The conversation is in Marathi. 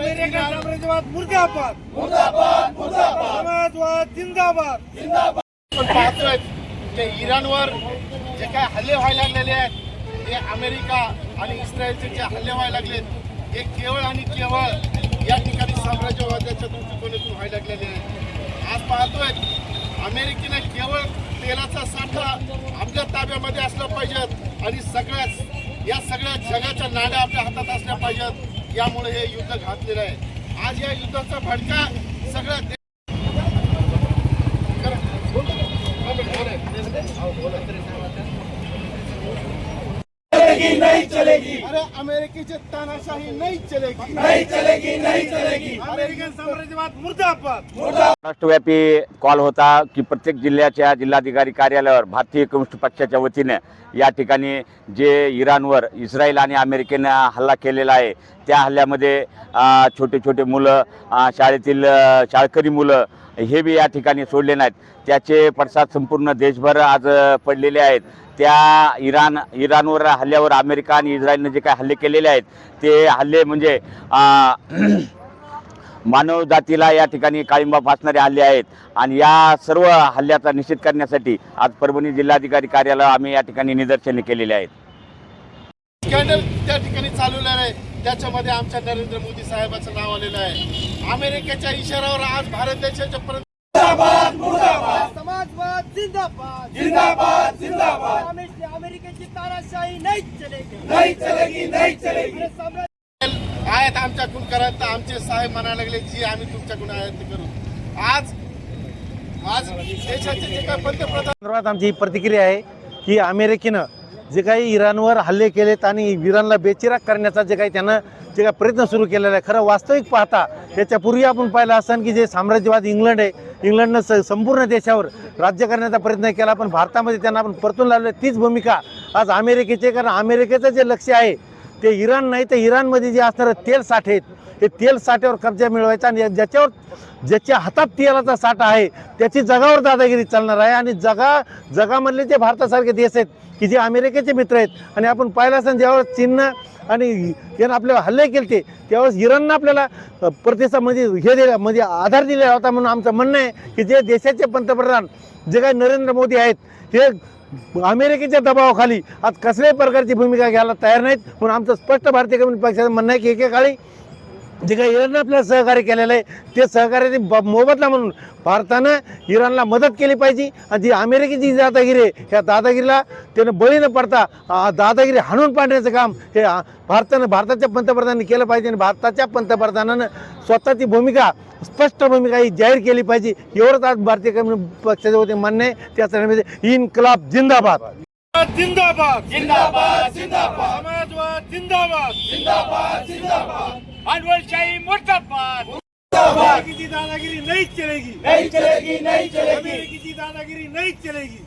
अमेरिकन साम्राज्यवाद मुर्दाबाद, समाजवाद जिंदाबाद. आपण पाहतोय की इराणवर जे काय हल्ले व्हायला लागलेले आहेत, हे अमेरिका आणि इस्रायलचे जे हल्ले व्हायला लागलेत, हे केवळ आणि केवळ या ठिकाणी साम्राज्यवादाच्या दृष्टिकोनातून व्हायला लागलेले आहेत. आज पाहतोय अमेरिकेने केवळ तेलाचा साठा आपल्या ताब्यामध्ये असला पाहिजेत आणि या सगळ्या जगाच्या नाड्या आपल्या हातात असल्या पाहिजेत. यामुळे हे युद्ध घातलेलं आहे. आज या युद्धाचा भडका सगळ्या नहीं चलेगी. अरे अमेरिकेची तानाशाही नाही चलेगी. अमेरिकन साम्राज्यवाद मुर्दाबाद. राष्ट्रव्यापी कॉल होता की प्रत्येक जिल्ह्याच्या जिल्हाधिकारी कार्यालयावर भारतीय कम्युनिस्ट पक्षाच्या वतीने या ठिकाणी जे इराणवर इस्रायल आणि अमेरिकेनं हल्ला केलेला आहे, त्या हल्ल्यामध्ये छोटे छोटे मुलं, शाळेतील शाळकरी मुलं हे बी या ठिकाणी सोडले नाहीत. त्याचे पडसाद संपूर्ण देशभर आज पडलेले आहेत. त्या इराणवर हल्ल्यावर अमेरिका आणि इस्रायलने जे काय हल्ले केलेले आहेत, ते हल्ले म्हणजे मानव जातीला या ठिकाणी काळिंबा फासणारे हल्ले आहेत. आणि या सर्व हल्ल्याचा निषेध करण्यासाठी आज परभणी जिल्हाधिकारी कार्यालयावर आम्ही या ठिकाणी निदर्शने केलेले आहेत. स्कॅन्डल त्या ठिकाणी चालवलेलं आहे, त्याच्यामध्ये आमच्या नरेंद्र मोदी साहेबांचं नाव आलेलं आहे. अमेरिकेच्या इशाऱ्यावर आज भारत देशाच्या समाजवाद जिंदाबाद. अमेरिकेची तानाशाही नहीं चलेगी. आहेत आमच्याकडून करा, तर आमचे साहेब म्हणायला लागले जी आम्ही तुमच्याकडून आहेत ते करू. आज देशाचे जे काय पंतप्रधान आमची प्रतिक्रिया आहे की अमेरिकेनं जे काही इराणवर हल्ले केलेत आणि इराणला बेचिराग करण्याचा जे काही त्यानं जे काही प्रयत्न सुरू केलेला आहे, खरं वास्तविक पाहता त्याच्यापूर्वी आपण पाहिलं असं की जे साम्राज्यवाद इंग्लंड आहे, इंग्लंडनं संपूर्ण देशावर राज्य करण्याचा प्रयत्न केला, पण भारतामध्ये त्यांना आपण परतून लावलं. तीच भूमिका आज अमेरिकेची, कारण अमेरिकेचं जे लक्ष आहे ते इराण नाही, तर इराणमध्ये जे असणारं तेल साठे आहेत, हे तेल साठ्यावर कब्जा मिळवायचा आणि ज्याच्या हातात तेलाचा साठा आहे त्याची जगावर दादागिरी चालणार आहे. आणि जगामधले जे भारतासारखे देश आहेत की जे अमेरिकेचे मित्र आहेत, आणि आपण पाहिलं असताना ज्यावेळेस चीननं आणि यानं आपल्याला हल्ले केले त्यावेळेस इराणनं आपल्याला प्रतिसाद म्हणजे आधार दिलेला होता. म्हणून आमचं म्हणणं आहे की जे देशाचे पंतप्रधान जे काही नरेंद्र मोदी आहेत, हे अमेरिकेच्या दबावाखाली आज कसल्याही प्रकारची भूमिका घ्यायला तयार नाहीत. म्हणून आमचं स्पष्ट भारतीय कम्युनिस्ट पक्षाचं म्हणणं आहे की एकेकाळी जे काही इराणनं आपल्याला सहकार्य केलेलं आहे, ते सहकार्याची मोबदला म्हणून भारतानं इराणला मदत केली पाहिजे. आणि जी अमेरिकेची दादागिरी आहे, ह्या दादागिरीला त्यानं बळी न पडता दादागिरी हाणून पाडण्याचं काम हे भारताच्या पंतप्रधानांनी केलं पाहिजे. आणि भारताच्या पंतप्रधानानं स्वतःची भूमिका, स्पष्ट भूमिका ही जाहीर केली पाहिजे. एवढंच आज भारतीय कम्युनिस्ट पक्षाच्या वतीने म्हणणं आहे. त्यासाठी इन्कलाब जिंदाबाद. समाजवाद जिंदाबाद. भांडवलशाही मुर्दाबाद. अमेरिकेची दादागिरी नहीं चलेगी. अमेरिकेची दादागिरी नहीं चलेगी.